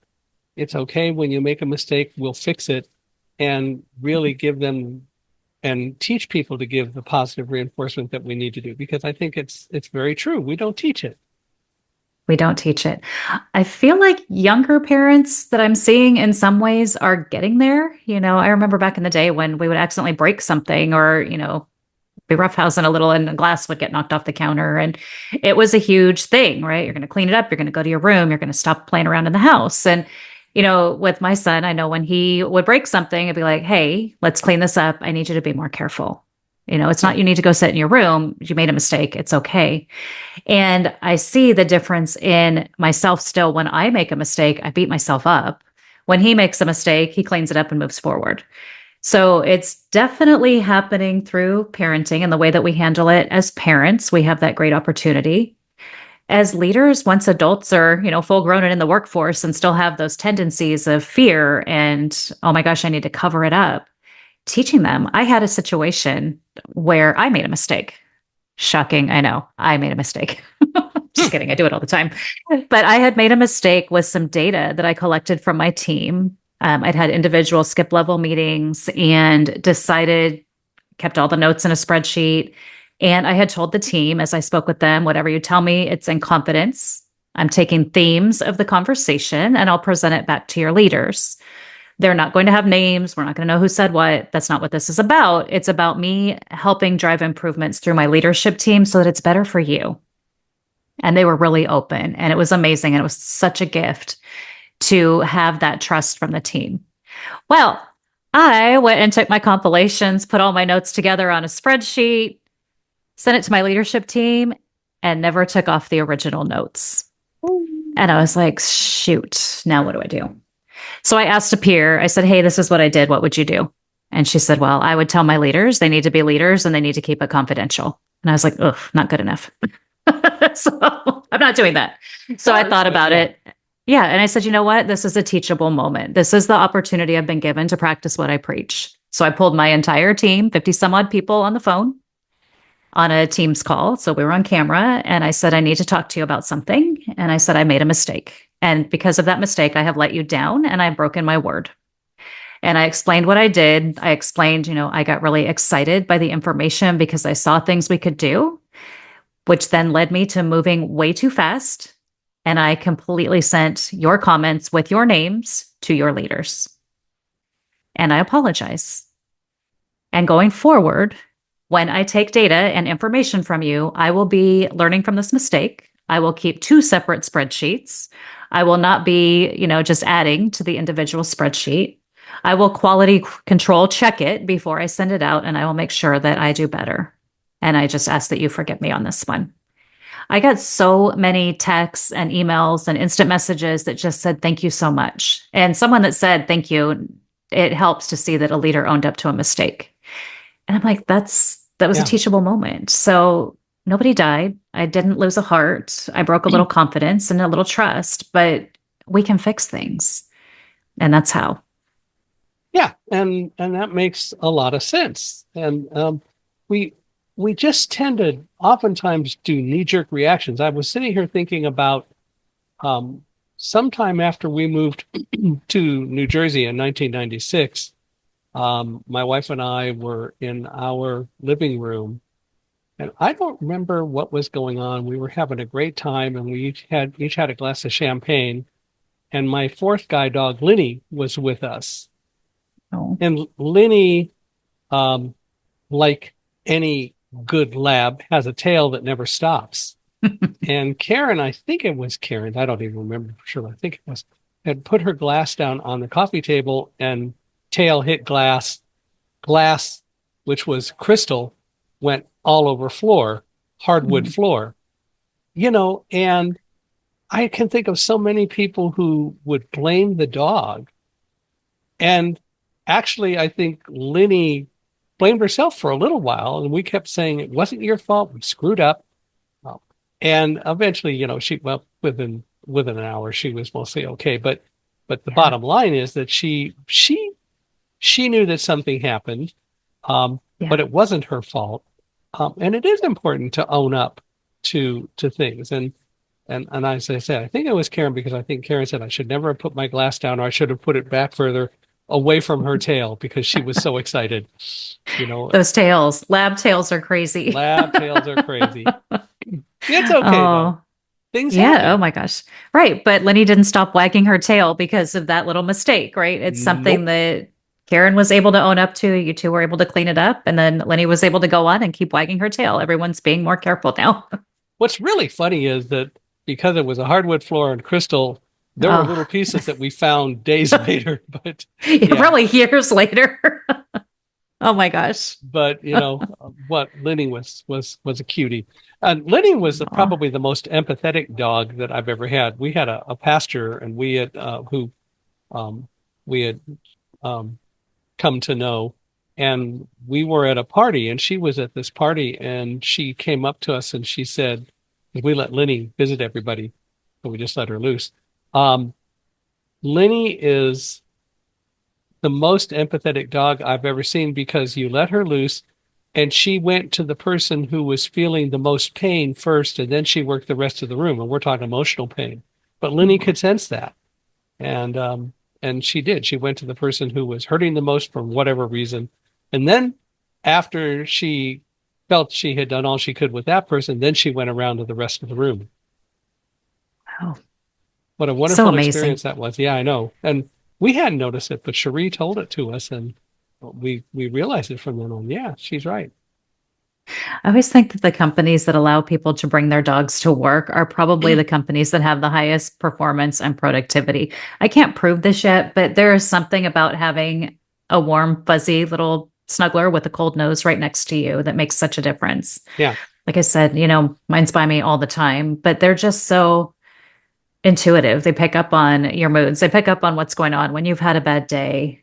it's okay when you make a mistake, we'll fix it, and really give them and teach people to give the positive reinforcement that we need to do? Because I think it's very true. We don't teach it. We don't teach it. I feel like younger parents that I'm seeing in some ways are getting there. I remember back in the day when we would accidentally break something or, be roughhousing a little and the glass would get knocked off the counter. And it was a huge thing, right? You're going to clean it up. You're going to go to your room. You're going to stop playing around in the house. And, with my son, I know when he would break something, I'd be like, hey, let's clean this up. I need you to be more careful. It's not you need to go sit in your room. You made a mistake. It's okay. And I see the difference in myself still. When I make a mistake, I beat myself up. When he makes a mistake, he cleans it up and moves forward. So it's definitely happening through parenting and the way that we handle it as parents. We have that great opportunity. As leaders, once adults are, full grown and in the workforce and still have those tendencies of fear and, oh my gosh, I need to cover it up, teaching them. I had a situation where I made a mistake. Shocking. I know. I made a mistake. Just kidding. I do it all the time. But I had made a mistake with some data that I collected from my team. I'd had individual skip level meetings and kept all the notes in a spreadsheet. And I had told the team as I spoke with them, whatever you tell me, it's in confidence. I'm taking themes of the conversation and I'll present it back to your leaders. They're not going to have names. We're not going to know who said what. That's not what this is about. It's about me helping drive improvements through my leadership team so that it's better for you. And they were really open and it was amazing. And it was such a gift to have that trust from the team. Well, I went and took my compilations, put all my notes together on a spreadsheet, sent it to my leadership team, and never took off the original notes. And I was like, shoot, now what do I do? So I asked a peer, I said, hey, this is what I did. What would you do? And she said, well, I would tell my leaders they need to be leaders and they need to keep it confidential. And I was like, ugh, not good enough. So I'm not doing that. So I thought about it. Yeah. And I said, you know what? This is a teachable moment. This is the opportunity I've been given to practice what I preach. So I pulled my entire team, 50 some odd people on the phone on a Teams call. So we were on camera and I said, I need to talk to you about something. And I said, I made a mistake. And because of that mistake, I have let you down and I've broken my word. And I explained what I did. I explained, I got really excited by the information because I saw things we could do, which then led me to moving way too fast. And I completely sent your comments with your names to your leaders. And I apologize. And going forward, when I take data and information from you, I will be learning from this mistake. I will keep 2 separate spreadsheets. I will not be, just adding to the individual spreadsheet. I will quality control check it before I send it out, and I will make sure that I do better. And I just ask that you forgive me on this one. I got so many texts and emails and instant messages that just said, thank you so much. And someone that said, thank you, it helps to see that a leader owned up to a mistake. And I'm like, that was a teachable moment. So nobody died. I didn't lose a heart. I broke a little confidence and a little trust, but we can fix things. And that's how. Yeah, and that makes a lot of sense. And we we just tend to oftentimes do knee-jerk reactions. I was sitting here thinking about um, sometime after we moved to New Jersey in 1996. My wife and I were in our living room, and I don't remember what was going on. We were having a great time, and we each had a glass of champagne. And my fourth guide dog, Linny, was with us. Oh. And Linny, um, like any good lab, has a tail that never stops. And Karen, I think it was Karen, I don't even remember for sure. I think it was, had put her glass down on the coffee table and tail hit glass, which was crystal, went all over floor, hardwood floor, and I can think of so many people who would blame the dog. And actually, I think Linny blamed herself for a little while, and we kept saying it wasn't your fault. We screwed up. Um, and eventually, within an hour, she was mostly okay. But the Yeah. bottom line is that she knew that something happened, but Yeah. it wasn't her fault. And it is important to own up to things. And as I said, I think it was Karen because I think Karen said I should never have put my glass down, or I should have put it back further away from her tail because she was so excited. You know, Those tails, lab tails are crazy. lab tails are crazy. It's okay though. Oh, Things yeah. Oh happen. my gosh. Right. But Lenny didn't stop wagging her tail because of that little mistake, right? It's something Nope. that Karen was able to own up to. You two were able to clean it up. And then Lenny was able to go on and keep wagging her tail. Everyone's being more careful now. What's really funny is that because it was a hardwood floor and crystal, there were little Oh, pieces that we found days later. But yeah, really years later. Oh my gosh. but what Lenny was a cutie. And Lenny was Aw. probably the most empathetic dog that I've ever had. We had a pastor, and we had who we had um, come to know, and we were at a party, and she was at this party, and she came up to us and she said, "We let Lenny visit everybody, but we just let her loose." Um, Lenny is the most empathetic dog I've ever seen because you let her loose and she went to the person who was feeling the most pain first, and then she worked the rest of the room. And we're talking emotional pain. But Lenny could sense that. And she did. She went to the person who was hurting the most for whatever reason. And then after she felt she had done all she could with that person, then she went around to the rest of the room. Oh, What a so wonderful amazing. experience that was. Yeah, I know. And we hadn't noticed it, but Cherie told it to us, and we realized it from then on. Yeah, she's right. I always think that the companies that allow people to bring their dogs to work are probably the companies that have the highest performance and productivity. I can't prove this yet, but there is something about having a warm, fuzzy little snuggler with a cold nose right next to you that makes such a difference. Yeah. Like I said, mine's by me all the time, but they're just so intuitive. They pick up on your moods. They pick up on what's going on when you've had a bad day.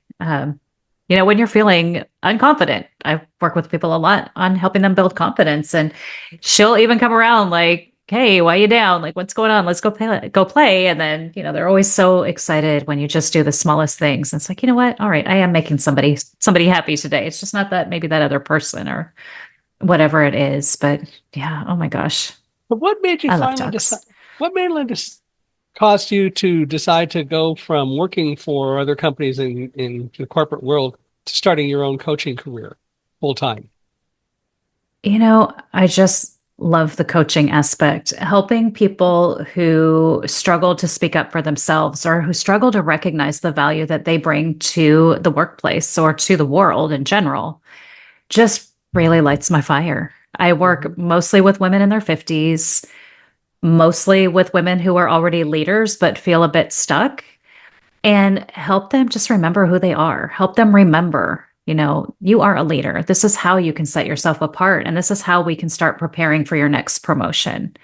When you're feeling unconfident. I work with people a lot on helping them build confidence, and she'll even come around like, "Hey, why are you down? Like, what's going on? Let's go play, go play." And then, they're always so excited when you just do the smallest things. And it's like, you know what? All right, I am making somebody happy today. It's just not that maybe that other person or whatever it is. But yeah, oh my gosh, But what made you I love finally decide? dogs. What mainly caused you to decide to go from working for other companies in the corporate world to starting your own coaching career full time? I just love the coaching aspect, helping people who struggle to speak up for themselves or who struggle to recognize the value that they bring to the workplace or to the world in general. Just really lights my fire. I Hmm. work mostly with women in their 50s, mostly with women who are already leaders but feel a bit stuck, and help them just remember who they are. Help them remember, you are a leader. This is how you can set yourself apart. And this is how we can start preparing for your next promotion.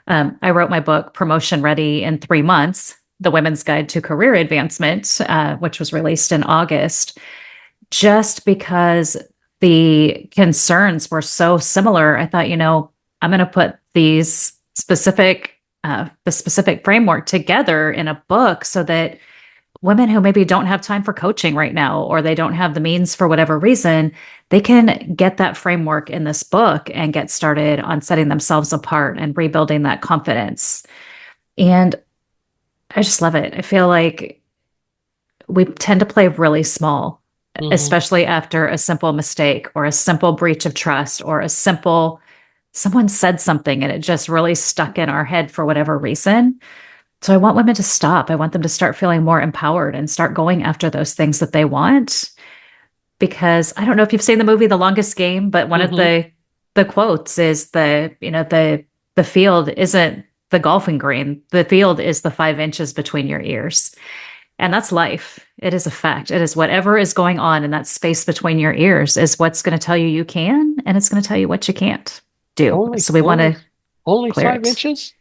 I wrote my book, Promotion Ready in 3 Months, The Women's Guide to Career Advancement, which was released in August, just because the concerns were so similar. I thought, I'm going to put the specific framework together in a book so that women who maybe don't have time for coaching right now, or they don't have the means for whatever reason, they can get that framework in this book and get started on setting themselves apart and rebuilding that confidence. And I just love it. I feel like we tend to play really small, Hmm. especially after a simple mistake or a simple breach of trust or a simple someone said something and it just really stuck in our head for whatever reason. So I want women to stop. I want them to start feeling more empowered and start going after those things that they want. Because I don't know if you've seen the movie The Longest Game, but one of Hmm. the quotes is the field isn't the golfing green. The field is the 5 inches between your ears. And that's life. It is a fact. It is whatever is going on in that space between your ears is what's going to tell you you can, and it's going to tell you what you can't do. Only, So we want only, to only clear five it. inches?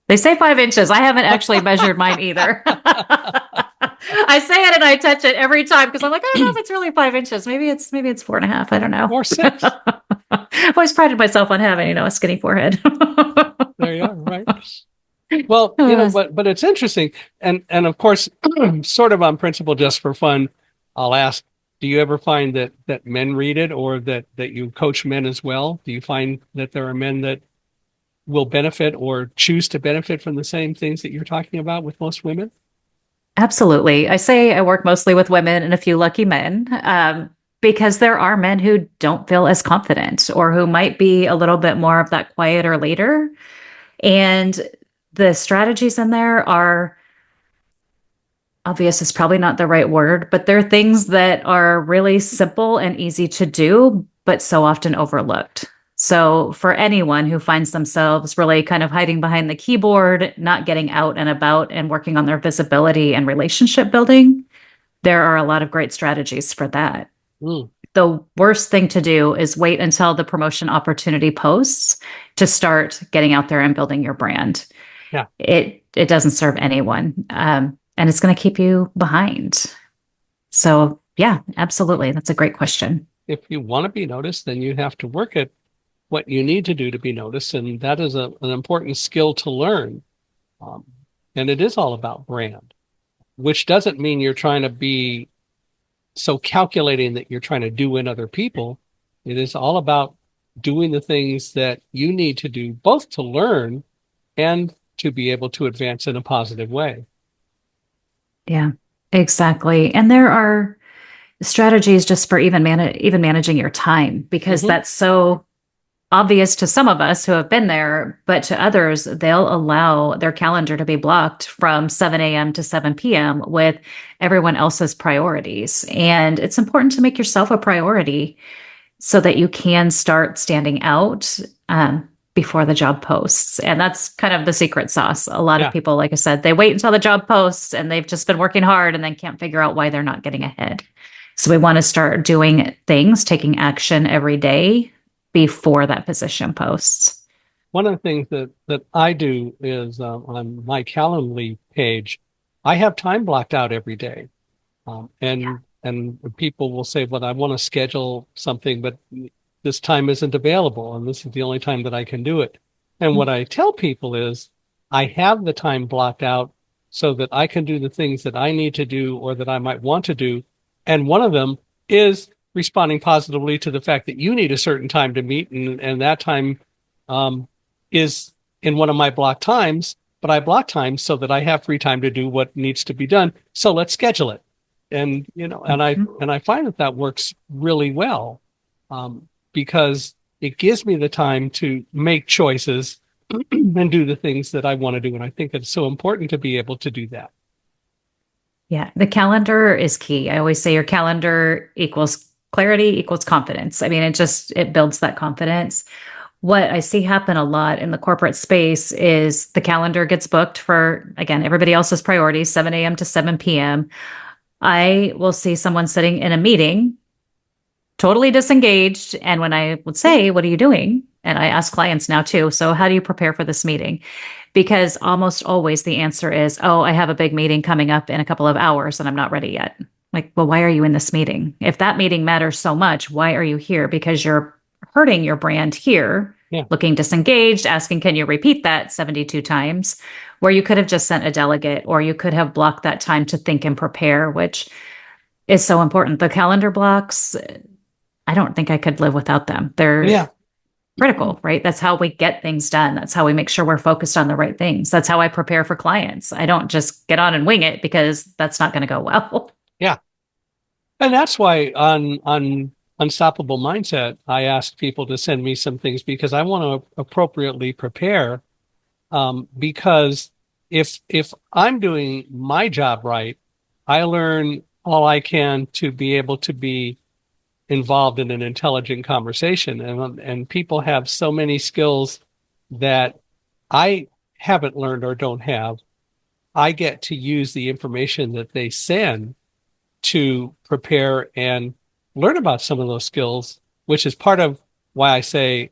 They say 5 inches. I haven't actually measured mine either. I say it and I touch it every time because I'm like, I don't know if it's really 5 inches. Maybe it's 4.5. I don't know. Or six. I've always prided myself on having, a skinny forehead. There you are, right? Well, Uh, but it's interesting. And of course, sort of on principle, just for fun, I'll ask, do you ever find that men read it or that you coach men as well? Do you find that there are men that will benefit or choose to benefit from the same things that you're talking about with most women? Absolutely. I say I work mostly with women and a few lucky men, because there are men who don't feel as confident or who might be a little bit more of that quieter leader. And the strategies in there are obvious is probably not the right word, but they're things that are really simple and easy to do, but so often overlooked. So, for anyone who finds themselves really kind of hiding behind the keyboard, not getting out and about and working on their visibility and relationship building, there are a lot of great strategies for that. Mm, The worst thing to do is wait until the promotion opportunity posts to start getting out there and building your brand. yeah. It doesn't serve anyone, and it's going to keep you behind. So yeah, absolutely, that's a great question. If you want to be noticed, then you have to work at what you need to do to be noticed, and that is an important skill to learn. Um, and it is all about brand, which doesn't mean you're trying to be so calculating that you're trying to do in other people. It is all about doing the things that you need to do, both to learn and to be able to advance in a positive way. Yeah, exactly. And there are strategies just for even managing your time, because Hmm. that's so obvious to some of us who have been there, but to others, they'll allow their calendar to be blocked from 7 a.m. to 7 p.m. with everyone else's priorities. And it's important to make yourself a priority so that you can start standing out, before the job posts. And that's kind of the secret sauce. A lot of Yeah. people, like I said, they wait until the job posts and they've just been working hard and then can't figure out why they're not getting ahead. So we want to start doing things, taking action every day before that position posts. One of the things that I do is on my Calendly page, I have time blocked out every day. And people will say, "Well, I want to schedule something, but this time isn't available, and this is the only time that I can do it." And what I tell people is, I have the time blocked out so that I can do the things that I need to do or that I might want to do. And one of them is responding positively to the fact that you need a certain time to meet, and that time um, is in one of my block times. But I block time so that I have free time to do what needs to be done. So let's schedule it. And Mhm. I find that works really well, because it gives me the time to make choices and do the things that I want to do. And I think it's so important to be able to do that. Yeah, the calendar is key. I always say your calendar equals clarity equals confidence. I mean, it builds that confidence. What I see happen a lot in the corporate space is the calendar gets booked for, again, everybody else's priorities, 7 a.m. to 7 p.m. I will see someone sitting in a meeting, totally disengaged. And when I would say, "What are you doing?" And I ask clients now too, "So, how do you prepare for this meeting?" Because almost always the answer is, "Oh, I have a big meeting coming up in a couple of hours and I'm not ready yet." Like, well, why are you in this meeting? If that meeting matters so much, why are you here? Because you're hurting your brand here. Yeah. looking disengaged, asking, can you repeat that 72 times? Where you could have just sent a delegate, or you could have blocked that time to think and prepare, which is so important. The calendar blocks, I don't think I could live without them. They're Yeah. critical, right? That's how we get things done. That's how we make sure we're focused on the right things. That's how I prepare for clients. I don't just get on and wing it because that's not going to go well. Yeah. And that's why on Unstoppable Mindset, I asked people to send me some things because I want to appropriately prepare. Because if I'm doing my job right, I learn all I can to be able to be involved in an intelligent conversation. And people have so many skills that I haven't learned or don't have. I get to use the information that they send to prepare and learn about some of those skills, which is part of why I say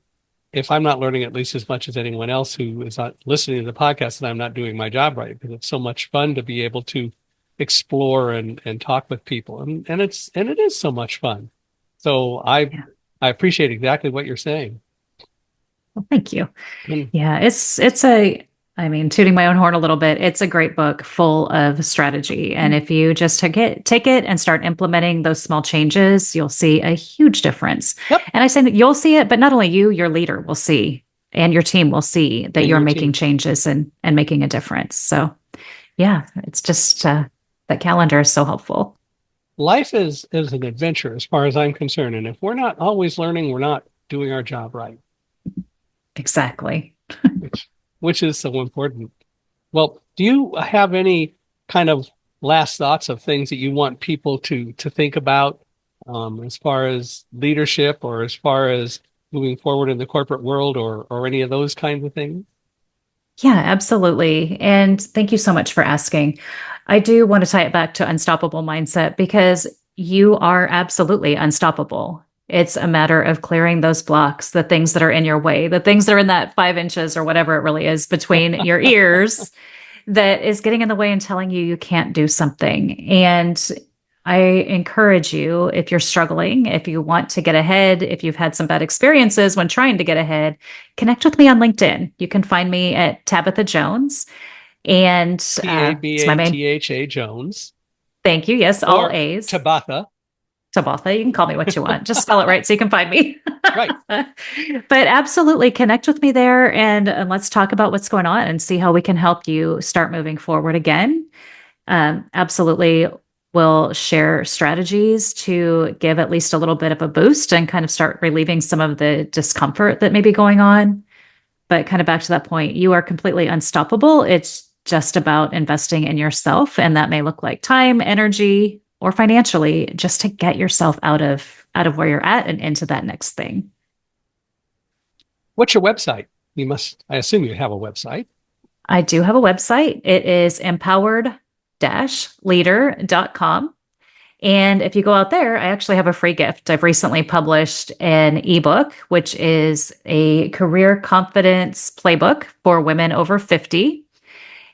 if I'm not learning at least as much as anyone else who is not listening to the podcast, then I'm not doing my job right, because it's so much fun to be able to explore and talk with people. And it is so much fun. So Yeah. I appreciate exactly what you're saying. Well, thank you. And Yeah, it's a I mean, tooting my own horn a little bit, it's a great book full of strategy. And if you just take it and start implementing those small changes, you'll see a huge difference. yep, And I say that you'll see it, but not only you, your leader will see and your team will see that and you're your making team. changes and making a difference. So yeah, it's just that calendar is so helpful. Life is an adventure as far as I'm concerned. And if we're not always learning, we're not doing our job right, Exactly. which is so important. Well, do you have any kind of last thoughts of things that you want people to think about, as far as leadership or as far as moving forward in the corporate world, or any of those kinds of things? Yeah, absolutely. And thank you so much for asking. I do want to tie it back to unstoppable mindset because you are absolutely unstoppable. It's a matter of clearing those blocks, the things that are in your way, the things that are in that 5 inches or whatever it really is between your ears that is getting in the way and telling you you can't do something. And I encourage you, if you're struggling, if you want to get ahead, if you've had some bad experiences when trying to get ahead, connect with me on LinkedIn. You can find me at Tabatha Jones. And it's my main, Tabatha Jones thank you. Yes, all or A's. Tabatha. Tabatha, you can call me what you want. Just spell it right so you can find me. Right. But absolutely connect with me there and let's talk about what's going on and see how we can help you start moving forward again. Absolutely will share strategies to give at least a little bit of a boost and kind of start relieving some of the discomfort that may be going on. But kind of back to that point, you are completely unstoppable. It's just about investing in yourself. And that may look like time, energy, or financially, just to get yourself out of where you're at and into that next thing. What's your website? I assume you have a website. I do have a website. It is empowered-leader.com. And if you go out there, I actually have a free gift. I've recently published an ebook, which is a career confidence playbook for women over 50.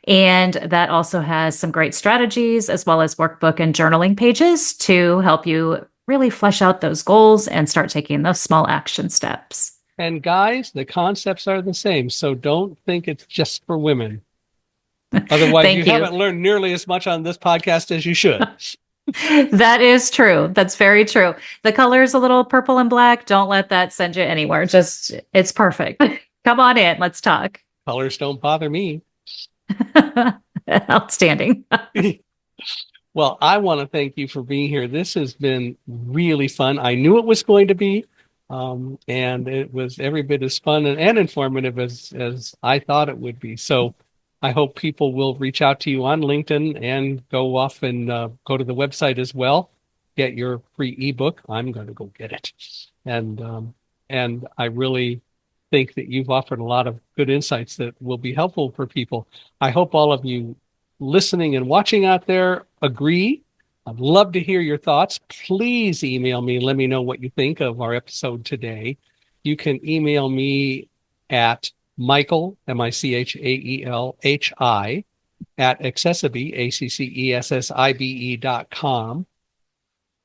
And that also has some great strategies as well as workbook and journaling pages to help you really flesh out those goals and start taking those small action steps. And guys, the concepts are the same. So don't think it's just for women. Otherwise, you Thank you. haven't learned nearly as much on this podcast as you should. That is true. That's very true. The color is a little purple and black. Don't let that send you anywhere. Just, it's perfect. Come on in. Let's talk. Colors don't bother me. Outstanding. Well, I want to thank you for being here. This has been really fun. I knew it was going to be, and it was every bit as fun and informative as I thought it would be. So I hope people will reach out to you on LinkedIn and go off and go to the website as well. Get your free ebook. I'm going to go get it. And I really think that you've offered a lot of good insights that will be helpful for people. I hope all of you listening and watching out there agree. I'd love to hear your thoughts. Please email me. Let me know what you think of our episode today. You can email me at Michael, Michaelhi, at accessibe, ACCESSIBE.com.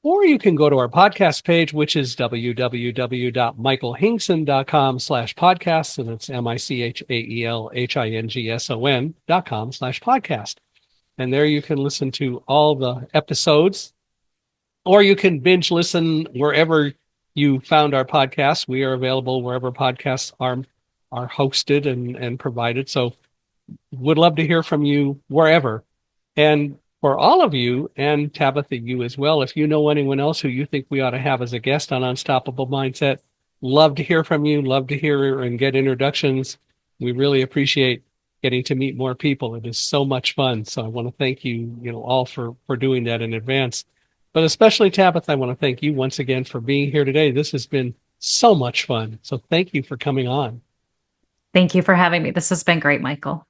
Or you can go to our podcast page, which is www.michaelhingson.com/podcast. And it's michaelhingson.com/podcast. And there you can listen to all the episodes, or you can binge listen wherever you found our podcast. We are available wherever podcasts are hosted and provided. So would love to hear from you wherever. And for all of you, and Tabatha, you as well, if you know anyone else who you think we ought to have as a guest on Unstoppable Mindset, love to hear from you, love to hear and get introductions. We really appreciate getting to meet more people. It is so much fun. So I want to thank you, all for doing that in advance. But especially Tabatha, I want to thank you once again for being here today. This has been so much fun. So thank you for coming on. Thank you for having me. This has been great, Michael.